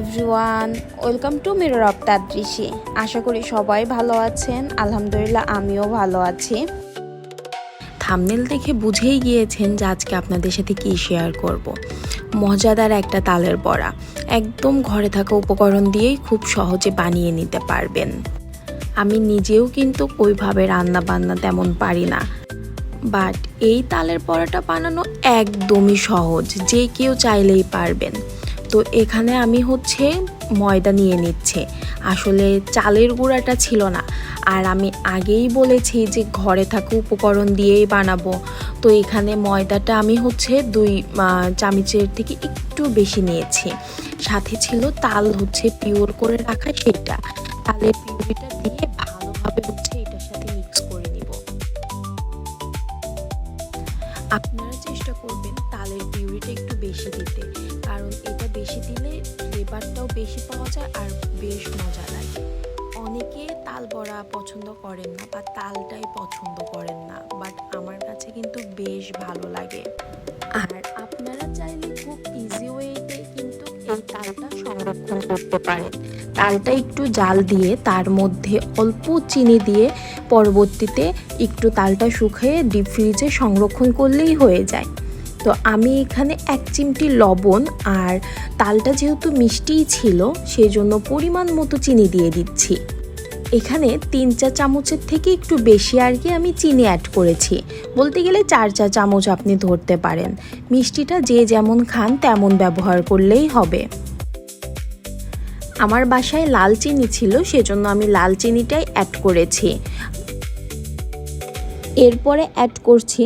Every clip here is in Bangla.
Everyone, welcome to mirror of Tadrishi. আশা করি সবাই ভালো আছেন। আলহামদুলিল্লাহ আমিও ভালো আছি। থাম্বনেল দেখে বুঝেই গিয়েছেন যে আজকে আপনাদের সাথে কি শেয়ার করব। মজাদার একটা তালের বড়া, একদম ঘরে থাকা উপকরণ দিয়েই খুব সহজে বানিয়ে নিতে পারবেন। আমি নিজেও কিন্তু ওইভাবে রান্না বান্না তেমন পারি না, বাট এই তালের বড়াটা বানানো একদমই সহজ, যে কেউ চাইলেই পারবেন। তো এখানে আমি ময়দা নিয়ে নিচ্ছে। আসলে চালের গুঁড়াটা ছিল না, আর আমি আগেই বলেছি যে ঘরে থাকা উপকরণ দিয়েই বানাবো। তো এখানে ময়দাটা আমি 2 চামচের থেকে একটু বেশি নিয়েছি। সাথে ছিল তাল পিওর করে রাখা, সেটা তালের পিউরিটা দিয়ে ভালোভাবে এটার সাথে মিক্স করে নিব। আপনারা চেষ্টা করবেন তালের পিউরিটা একটু বেশি দিতে, কারণ এটা বেশি দিলে ফ্লেভারটাও বেশি পাওয়া যায় আর বেশ মজা লাগে। অনেকে তাল বড়া পছন্দ করেন না বা তালটাই পছন্দ করেন না, বাট আমার কাছে কিন্তু বেশ ভালো লাগে। আর আপনারা চাইলে খুব ইজি ওয়েতে কিন্তু এই তালটা সংরক্ষণ করতে পারেন। তালটা একটু জাল দিয়ে তার মধ্যে অল্প চিনি দিয়ে পরবর্তীতে একটু তালটা শুকিয়ে ডিপ ফ্রিজে সংরক্ষণ করলেই হয়ে যায়। তো আমি এখানে 1 চিমটি লবণ আর তালটা যেহেতু মিষ্টিই ছিল সেই জন্য পরিমাণ মতো চিনি দিয়ে দিচ্ছি। এখানে 3 চা-চামচের থেকে একটু বেশি আমি চিনি অ্যাড করেছি। বলতে গেলে 4 চা-চামচ আপনি ধরতে পারেন। মিষ্টিটা যে যেমন খান তেমন ব্যবহার করলেই হবে। আমার বাসায় লাল চিনি ছিল, সেজন্য আমি লাল চিনিটাই অ্যাড করেছি। এরপরে অ্যাড করছি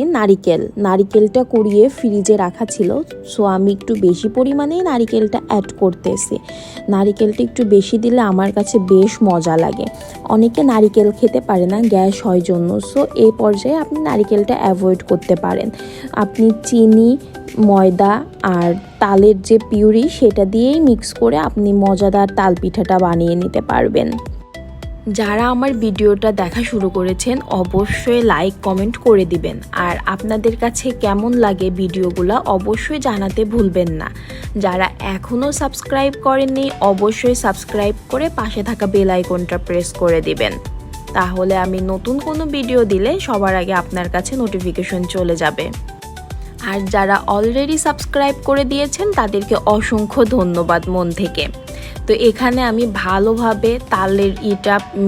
নারিকেলটা কুড়িয়ে ফ্রিজে রাখা ছিল, সো আমি একটু বেশি পরিমাণেই নারিকেলটা অ্যাড করতেছি। নারিকেলটা একটু বেশি দিলে আমার কাছে বেশ মজা লাগে। অনেকে নারিকেল খেতে পারে না, গ্যাস হয় জন্য, সো এই পর্যায়ে আপনি নারিকেলটা অ্যাভয়েড করতে পারেন। আপনি চিনি, ময়দা আর তালের যে পিউরি সেটা দিয়েই মিক্স করে আপনি মজাদার তাল পিঠাটা বানিয়ে নিতে পারবেন। যারা আমার ভিডিওটা দেখা শুরু করেছেন অবশ্যই লাইক কমেন্ট করে দিবেন, আর আপনাদের কাছে কেমন লাগে ভিডিওগুলো অবশ্যই জানাতে ভুলবেন না। যারা এখনও সাবস্ক্রাইব করেননি অবশ্যই সাবস্ক্রাইব করে পাশে থাকা বেল আইকনটা প্রেস করে দিবেন, তাহলে আমি নতুন কোনো ভিডিও দিলে সবার আগে আপনার কাছে নোটিফিকেশন চলে যাবে। আর যারা অলরেডি সাবস্ক্রাইব করে দিয়েছেন তাদেরকে অসংখ্য ধন্যবাদ মন থেকে। তো এখানে আমি ভালোভাবে তালের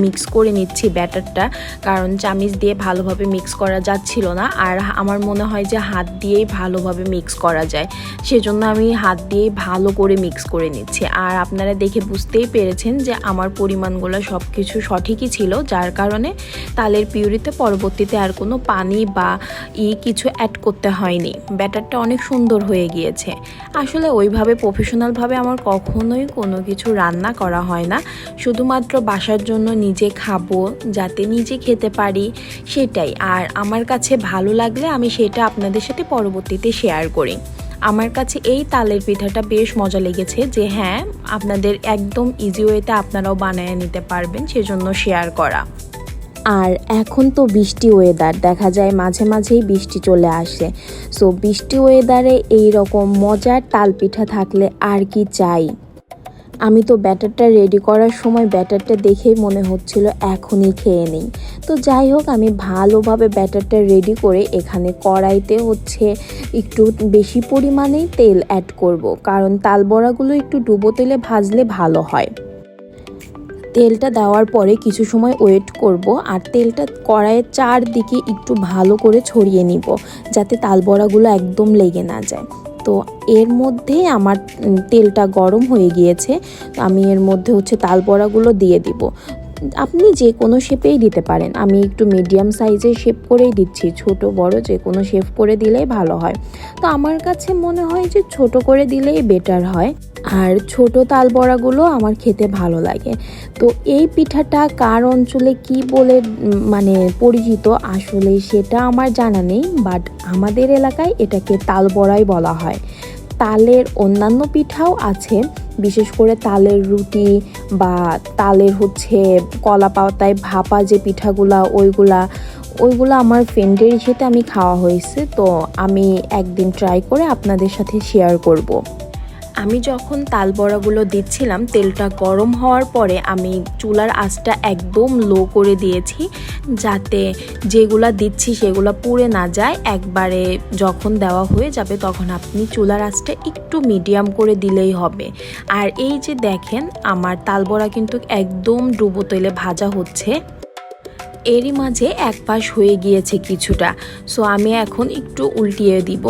মিক্স করে নিচ্ছি ব্যাটারটা, কারণ চামিচ দিয়ে ভালোভাবে মিক্স করা যাচ্ছিল না, আর আমার মনে হয় যে হাত দিয়েই ভালোভাবে মিক্স করা যায়, সেজন্য আমি হাত দিয়েই ভালো করে মিক্স করে নিচ্ছি। আর আপনারা দেখে বুঝতেই পেরেছেন যে আমার পরিমাণগুলো সব কিছু সঠিকই ছিল, যার কারণে তালের পিউরিতে পরবর্তীতে আর কোনো পানি বা কিছু অ্যাড করতে হয়নি। ব্যাটারটা অনেক সুন্দর হয়ে গিয়েছে। আসলে ওইভাবে প্রফেশনালভাবে আমার কখনোই কোনো কিছু রান্না করা হয় না, শুধুমাত্র বাসার জন্য নিজে খাবো, যাতে নিজে খেতে পারি সেটাই। আর আমার কাছে ভালো লাগলে আমি সেটা আপনাদের সাথে পরবর্তীতে শেয়ার করি। আমার কাছে এই তালের পিঠাটা বেশ মজা লেগেছে, যে হ্যাঁ আপনাদের একদম ইজি ওয়েতে আপনারাও বানিয়ে নিতে পারবেন, সেজন্য শেয়ার করা। আর এখন তো বৃষ্টি ওয়েদার, দেখা যায় মাঝে মাঝেই বৃষ্টি চলে আসে। সো বৃষ্টি ওয়েদারে এই রকম মজার তাল পিঠা থাকলে আর কি চাই। আমি তো ব্যাটারটা রেডি করার সময় ব্যাটারটা দেখেই মনে হচ্ছিল এখনই খেয়ে নিই। তো যাই হোক, আমি ভালোভাবে ব্যাটারটা রেডি করে এখানে কড়াইতে একটু বেশি পরিমাণেই তেল অ্যাড করব, কারণ তাল বড়াগুলো একটু ডুবো তেলে ভাজলে ভালো হয়। তেলটা দেওয়ার পরে কিছু সময় ওয়েট করব, আর তেলটা কড়াইয়ের চারদিকে একটু ভালো করে ছড়িয়ে নিব, যাতে তাল বড়াগুলো একদম লেগে না যায়। তো এর মধ্যে আমার তেলটা গরম হয়ে গিয়েছে, আমি এর মধ্যে তাল বড়াগুলো দিয়ে দিব। আপনি যে কোনো শেপেই দিতে পারেন, আমি একটু মিডিয়াম সাইজের শেপ করেই দিচ্ছি, ছোট বড় যে কোনো শেপ করে দিলেই ভালো হয়। তো আমার কাছে মনে হয় যে ছোট করে দিলেই বেটার হয়, আর ছোট তাল বড়াগুলো আমার খেতে ভালো লাগে। তো এই পিঠাটা কার অঞ্চলে কি বলে পরিচিত আসলে সেটা আমার জানা নেই, বাট আমাদের এলাকায় এটাকে তাল বড়াই বলা হয়। তালের অন্যান্য পিঠাও আছে, বিশেষ করে তালের রুটি বা তালের কলা পাতায় ভাপা যে পিঠাগুলা, ওইগুলা আমার ফ্রেন্ডের সাথে আমি খাওয়া হয়েছে। তো আমি একদিন ট্রাই করে আপনাদের সাথে শেয়ার করব। আমি যখন তাল বড়াগুলো দিচ্ছিলাম তেলটা গরম হওয়ার পরে আমি চুলার আঁচটা একদম লো করে দিয়েছি, যাতে যেগুলা দিচ্ছি সেগুলো পুড়ে না যায়। একবারে যখন দেওয়া হয়ে যাবে তখন আপনি চুলার আঁচটা একটু মিডিয়াম করে দিলেই হবে। আর এই যে দেখেন আমার তাল বড়া কিন্তু একদম ডুবো তেলে ভাজা হচ্ছে। এরই মাঝে এক পাশ হয়ে গিয়েছে কিছুটা, সো আমি এখন একটু উল্টিয়ে দিব।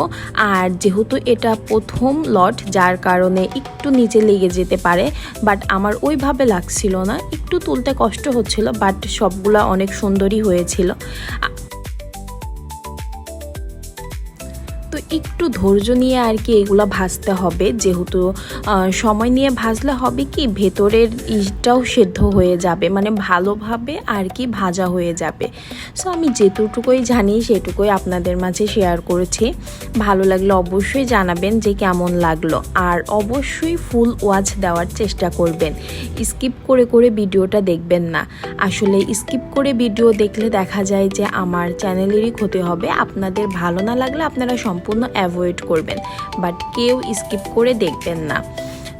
আর যেহেতু এটা প্রথম লট যার কারণে একটু নিচে লেগে যেতে পারে, বাট আমার ওইভাবে লাগছিল না, একটু তুলতে কষ্ট হচ্ছিল, বাট সবগুলা অনেক সুন্দরই হয়েছিল। তো একটু ধৈর্য নিয়ে আর কি এগুলো ভাজতে হবে, যেহেতু সময় নিয়ে ভাজলে হবে কি ভেতরের ইটাও সেদ্ধ হয়ে যাবে, মানে ভালোভাবে আর কি ভাজা হয়ে যাবে। সো আমি যেটুকুই জানি সেটুকুই আপনাদের মাঝে শেয়ার করেছি। ভালো লাগলে অবশ্যই জানাবেন যে কেমন লাগলো, আর অবশ্যই ফুল ওয়াচ দেওয়ার চেষ্টা করবেন, স্কিপ করে করে ভিডিওটা দেখবেন না। আসলে স্কিপ করে ভিডিও দেখলে দেখা যায় যে আমার চ্যানেলেরই ক্ষতি হবে। আপনাদের ভালো না লাগলে আপনারা সম্পূর্ণ অ্যাভয়েড করবেন, বাট কেউ স্কিপ করে দেখবেন না।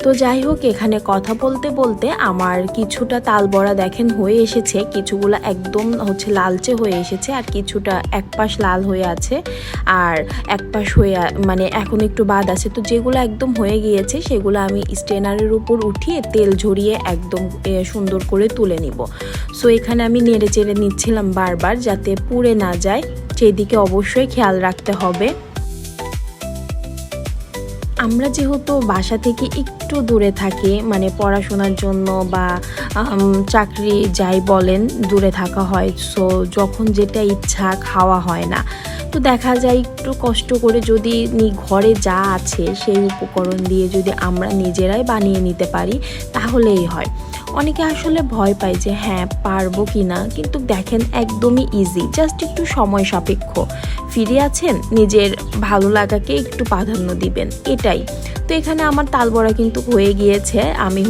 তো যাই হোক, এখানে কথা বলতে বলতে আমার কিছুটা তাল বড়া দেখেন হয়ে এসেছে, কিছুগুলো একদম লালচে হয়ে এসেছে, আর কিছুটা এক পাশ লাল হয়ে আছে আর এক পাশ হয়ে মানে এখন একটু বাদ আছে। তো যেগুলো একদম হয়ে গিয়েছে সেগুলো আমি স্ট্রেনারের উপর উঠিয়ে তেল ঝরিয়ে একদম সুন্দর করে তুলে নিব। সো এখানে আমি নেড়ে চেড়ে নিচ্ছিলাম বারবার যাতে পুড়ে না যায়, সেই দিকে অবশ্যই খেয়াল রাখতে হবে। আমরা যেহেতু বাসা থেকে একটু দূরে থাকি, মানে পড়াশোনার জন্য বা চাকরি যাই বলেন দূরে থাকা হয়, সো যখন যেটা ইচ্ছা খাওয়া হয় না। তো দেখা যায় একটু কষ্ট করে যদি ঘরে যা আছে সেই উপকরণ দিয়ে যদি আমরা নিজেরাই বানিয়ে নিতে পারি তাহলেই হয়। অনেকে আসলে ভয় পায় যে হ্যাঁ পারবো কি না, কিন্তু দেখেন একদমই ইজি, জাস্ট একটু সময় সাপেক্ষ। ফিরে আছেন, নিজের ভালো লাগাকে একটু প্রাধান্য দিবেন, এটাই। তো এখানে আমার তাল বড়া কিন্তু হয়ে গিয়েছে, আমি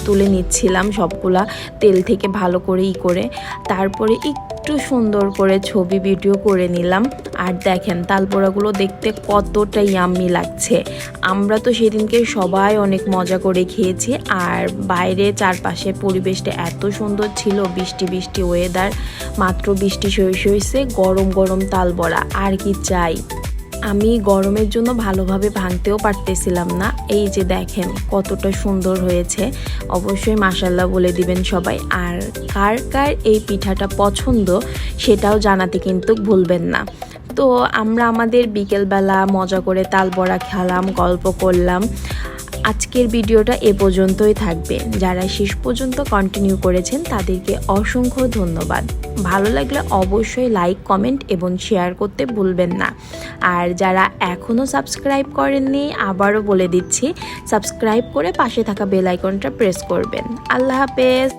তুলে নিচ্ছিলাম সবগুলা তেল থেকে ভালো করে করে, তারপরে একটু সুন্দর করে ছবি ভিডিও করে নিলাম। আর দেখেন তাল বড়াগুলো দেখতে কতটা ইয়াম্মি লাগছে। আমরা তো সেদিনকে সবাই অনেক মজা করে খেয়েছি, আর বাইরে চারপাশে পরিবেশটা এত সুন্দর ছিল, বৃষ্টি বৃষ্টি ওয়েদার, মাত্র বৃষ্টি হয়েছে, গরম গরম তাল বড়া, আর কি চাই। আমি গরমের জন্য ভালোভাবে ভাঙতেও পারতেছিলাম না। এই যে দেখেন কতটা সুন্দর হয়েছে, অবশ্যই মাশাআল্লাহ বলে দিবেন সবাই। আর কার কার এই পিঠাটা পছন্দ সেটাও জানাতে কিন্তু ভুলবেন না। তো আমরা আমাদের বিকেলবেলা মজা করে তাল বড়া খেলাম, গল্প করলাম। আজকের ভিডিওটা এ পর্যন্তই থাকবে। যারা শেষ পর্যন্ত কন্টিনিউ করেছেন তাদেরকে অসংখ্য ধন্যবাদ। ভালো লাগলে অবশ্যই লাইক, কমেন্ট এবং শেয়ার করতে ভুলবেন না। আর যারা এখনও সাবস্ক্রাইব করেননি আবারও বলে দিচ্ছি, সাবস্ক্রাইব করে পাশে থাকা বেল আইকনটা প্রেস করবেন। আল্লাহ হাফেজ।